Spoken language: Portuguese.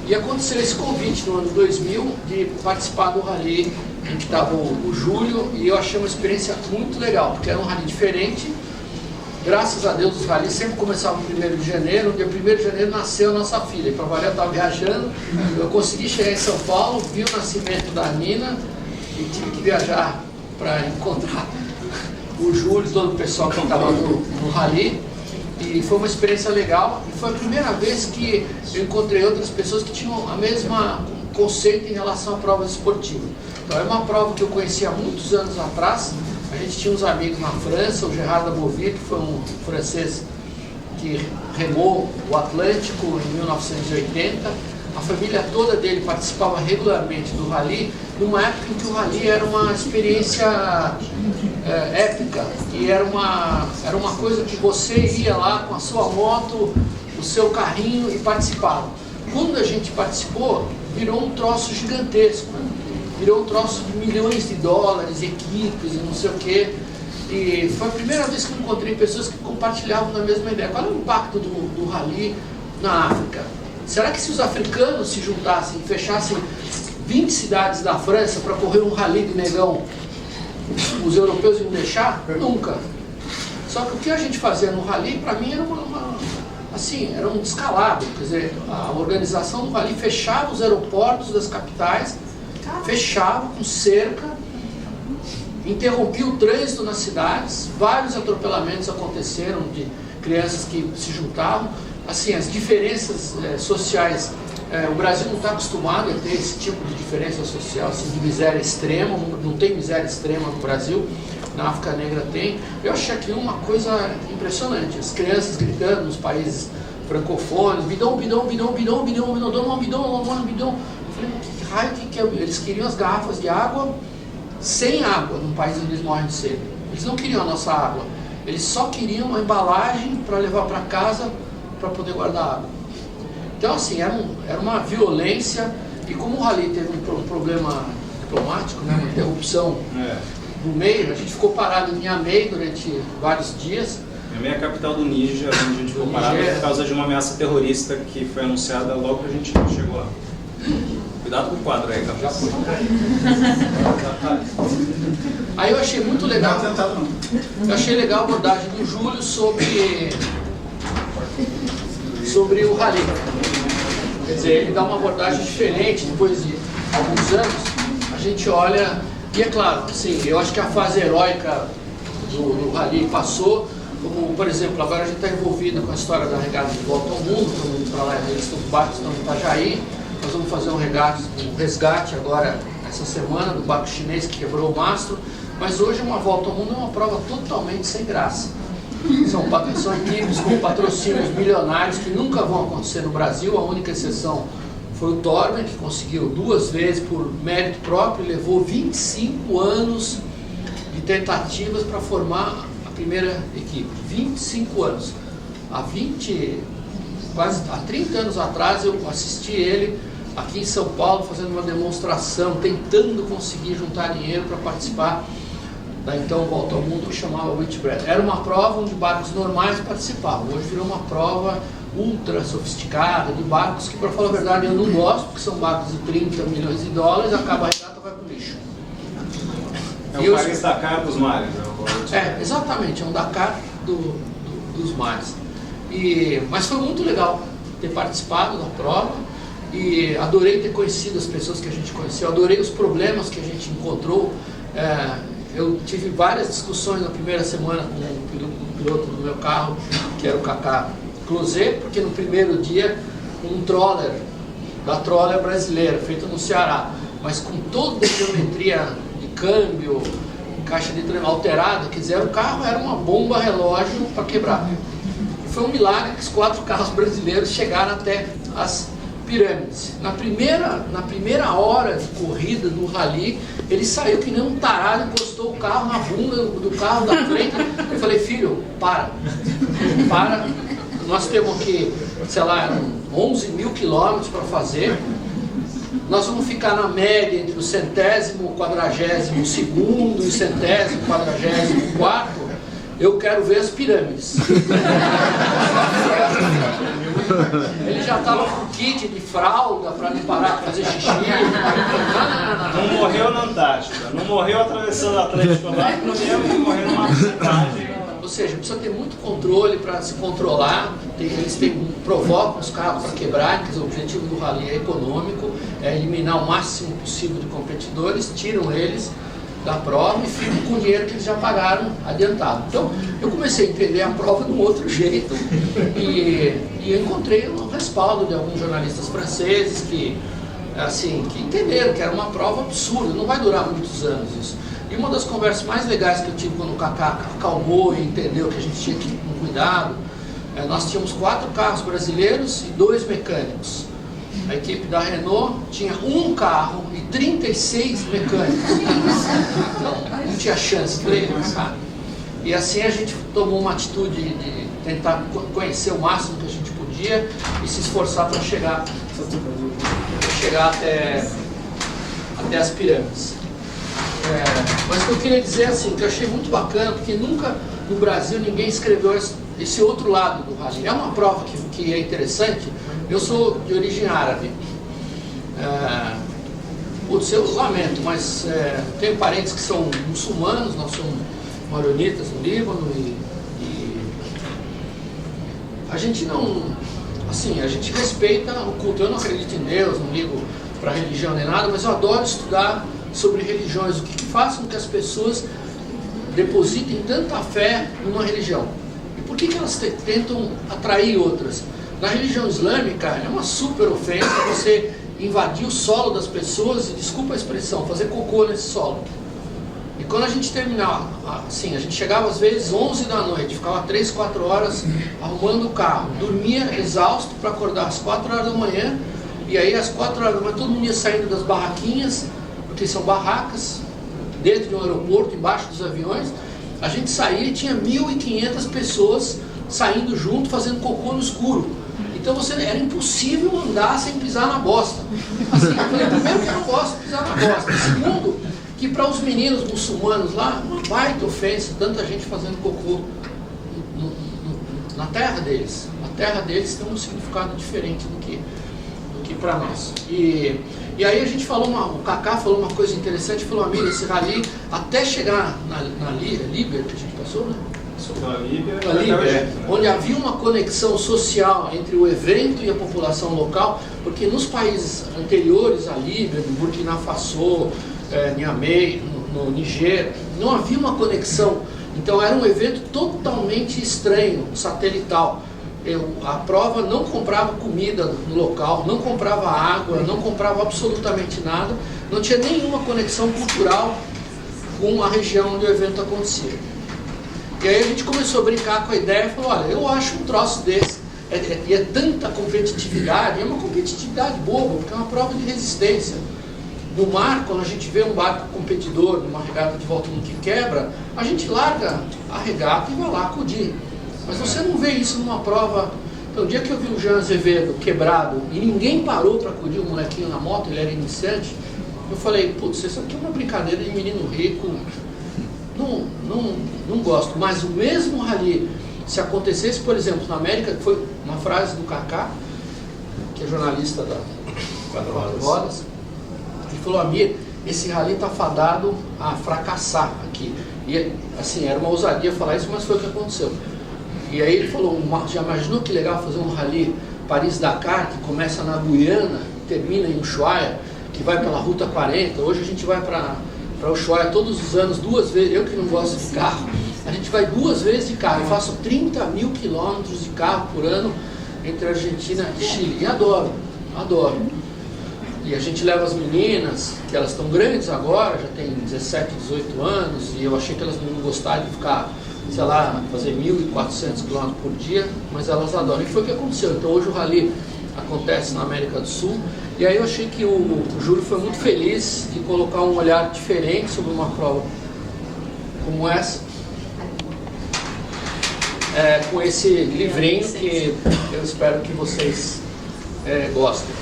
E aconteceu esse convite no ano 2000 de participar do rally em que estava o Júlio, e eu achei uma experiência muito legal, porque era um rally diferente. Graças a Deus os rallies sempre começavam no 1º de janeiro. No dia 1º de janeiro nasceu a nossa filha, e para variar eu estava viajando, eu consegui chegar em São Paulo, vi o nascimento da Nina e tive que viajar para encontrar o Júlio e todo o pessoal que estava no rally. E foi uma experiência legal, e foi a primeira vez que eu encontrei outras pessoas que tinham a mesma conceito em relação a provas esportivas. Então é uma prova que eu conheci há muitos anos atrás. A gente tinha uns amigos na França, o Gerard Dabovie, que foi um francês que remou o Atlântico em 1980. A família toda dele participava regularmente do rally, numa época em que o rally era uma experiência épica, e era uma coisa que você ia lá com a sua moto, o seu carrinho e participava. Quando a gente participou, virou um troço gigantesco, virou um troço de milhões de dólares, equipes e não sei o quê. E foi a primeira vez que eu encontrei pessoas que compartilhavam da mesma ideia. Qual é o impacto do rally na África? Será que se os africanos se juntassem e fechassem 20 cidades da França para correr um rally de negão, os europeus iam deixar? Nunca. Só que o que a gente fazia no rally, para mim, era um descalabro. Quer dizer, a organização do rally fechava os aeroportos das capitais, fechava com cerca, interrompia o trânsito nas cidades, vários atropelamentos aconteceram de crianças que se juntavam. Assim, as diferenças sociais, o Brasil não está acostumado a ter esse tipo de diferença social, assim, de miséria extrema. Não tem miséria extrema no Brasil, na África Negra tem. Eu achei aquilo uma coisa impressionante, as crianças gritando nos países francófonos, bidão, bidão, bidão, bidão, bidão, bidão, dona um bidão. Eu falei, que raio que é? Eles queriam as garrafas de água sem água, num país onde eles morrem de sede. Eles não queriam a nossa água, eles só queriam uma embalagem para levar para casa para poder guardar água. Então, assim, era uma violência, e como o rally teve um problema diplomático, né, uma interrupção no meio, a gente ficou parado em Niamey durante vários dias. Niamey é a capital do Níger, onde a gente ficou parado por causa de uma ameaça terrorista que foi anunciada logo que a gente chegou lá. Cuidado com o quadro aí, cara. Já foi. Aí eu achei muito legal. Eu achei legal a abordagem do Júlio sobre o rally. Quer dizer, ele dá uma abordagem diferente. Depois de alguns anos, a gente olha, e é claro, assim, eu acho que a fase heróica do rally passou. Como, por exemplo, agora a gente está envolvido com a história da regata de volta ao mundo. Estamos indo para lá, eles estão barcos, estão em Itajaí. Nós vamos fazer um resgate agora, essa semana, do barco chinês que quebrou o mastro. Mas hoje uma volta ao mundo é uma prova totalmente sem graça. São equipes com patrocínios milionários que nunca vão acontecer no Brasil. A única exceção foi o Torben, que conseguiu 2 vezes por mérito próprio, e levou 25 anos de tentativas para formar a primeira equipe. 25 anos. Quase há 30 anos atrás eu assisti ele aqui em São Paulo fazendo uma demonstração, tentando conseguir juntar dinheiro para participar da então Volta ao Mundo, que chamava Whitbread. Era uma prova onde barcos normais participavam. Hoje virou uma prova ultra sofisticada, de barcos que, para falar a verdade, eu não gosto, porque são barcos de 30 milhões de dólares, acaba a regata, vai para o lixo. É o Paris Dakar dos mares. Exatamente, é um Dakar dos mares. Mas foi muito legal ter participado da prova, e adorei ter conhecido as pessoas que a gente conheceu, adorei os problemas que a gente encontrou. Eu tive várias discussões na primeira semana com o piloto do meu carro, que era o Kaká Closet, porque no primeiro dia um trawler, da trawler brasileira, feito no Ceará, mas com toda a geometria de câmbio, caixa de trem alterada, quer dizer, o carro era uma bomba relógio para quebrar. E foi um milagre que os 4 carros brasileiros chegaram até as pirâmides. Na primeira hora de corrida do rally, ele saiu que nem um tarado, encostou o carro na bunda do carro da frente. Eu falei, filho, para, nós temos que, sei lá, 11 mil quilômetros para fazer, nós vamos ficar na média entre o 100º, 42º e 100º, 44º, eu quero ver as pirâmides. Ele já estava com kit de fralda para não parar de fazer xixi. Não morreu na Antártica, não morreu atravessando o Atlântico lá, não morreu numa porcentagem. Ou seja, precisa ter muito controle para se controlar. Eles provocam os carros para quebrar, porque o objetivo do rally é econômico, é eliminar o máximo possível de competidores, tiram eles da prova e ficam com o dinheiro que eles já pagaram adiantado. Então, eu comecei a entender a prova de um outro jeito e encontrei um respaldo de alguns jornalistas franceses que entenderam que era uma prova absurda, não vai durar muitos anos isso. E uma das conversas mais legais que eu tive quando o Kaká acalmou e entendeu que a gente tinha que ir com cuidado, nós tínhamos 4 carros brasileiros e 2 mecânicos. A equipe da Renault tinha um carro e 36 mecânicos. Então, não tinha chance de ler, sabe? E assim a gente tomou uma atitude de tentar conhecer o máximo que a gente podia e se esforçar para chegar até as pirâmides. Mas o que eu queria dizer assim, que eu achei muito bacana, porque nunca no Brasil ninguém escreveu esse outro lado do rally. É uma prova que é interessante. Eu sou de origem árabe. Eu lamento, mas tenho parentes que são muçulmanos, nós somos maronitas no Líbano e a gente não, assim, a gente respeita o culto. Eu não acredito em Deus, não ligo para religião nem nada, mas eu adoro estudar sobre religiões, o que faz com que as pessoas depositem tanta fé numa religião. E por que elas tentam atrair outras? Na religião islâmica é uma super ofensa você invadir o solo das pessoas e, desculpa a expressão, fazer cocô nesse solo. E quando a gente terminava, assim, a gente chegava às vezes 11 da noite, ficava 3, 4 horas arrumando o carro, dormia exausto para acordar às 4 horas da manhã, e aí às 4 horas da manhã todo mundo ia saindo das barraquinhas, porque são barracas dentro de um aeroporto, embaixo dos aviões. A gente saía e tinha 1.500 pessoas saindo junto, fazendo cocô no escuro. Então era impossível andar sem pisar na bosta. Assim, eu falei, primeiro que eu não gosto de pisar na bosta. Segundo, que para os meninos muçulmanos lá, uma baita ofensa, tanta gente fazendo cocô na terra deles. A terra deles tem um significado diferente do que para nós. E aí a gente falou, o Kaká falou uma coisa interessante, falou, amigo, esse rally, até chegar na Líbia, que a gente passou, né? Pela Líbia, onde havia uma conexão social entre o evento e a população local, porque nos países anteriores à Líbia, no Burkina Faso, Niamey, no Niger, não havia uma conexão. Então era um evento totalmente estranho, satelital. A prova não comprava comida no local, não comprava água, não comprava absolutamente nada, não tinha nenhuma conexão cultural com a região onde o evento acontecia. E aí a gente começou a brincar com a ideia e falou, olha, eu acho um troço desse, e é tanta competitividade, é uma competitividade boba, porque é uma prova de resistência. No mar, quando a gente vê um barco competidor numa regata de volta no que quebra, a gente larga a regata e vai lá acudir. Mas você não vê isso numa prova. Então, o dia que eu vi o Jean Azevedo quebrado e ninguém parou para acudir o molequinho na moto, ele era iniciante, eu falei, putz, isso aqui é uma brincadeira de menino rico, não gosto. Mas o mesmo rally, se acontecesse, por exemplo, na América, que foi uma frase do Kaká, que é jornalista da Quatro Rodas, ele falou, Amir, esse rally está fadado a fracassar aqui. E assim, era uma ousadia falar isso, mas foi o que aconteceu. E aí ele falou, já imaginou que legal fazer um rally Paris-Dakar, que começa na Guiana, termina em Ushuaia, que vai pela Ruta 40, hoje a gente vai para Ushuaia todos os anos, 2 vezes, eu que não gosto de carro, a gente vai 2 vezes de carro, eu faço 30 mil quilômetros de carro por ano entre Argentina e Chile, e adoro. E a gente leva as meninas, que elas estão grandes agora, já tem 17, 18 anos, e eu achei que elas não iam gostar de ficar, sei lá, fazer 1.400 km por dia, mas elas adoram. E foi o que aconteceu. Então hoje o rally acontece na América do Sul, e aí eu achei que o Júlio foi muito feliz de colocar um olhar diferente sobre uma prova como essa, com esse livrinho que eu espero que vocês gostem.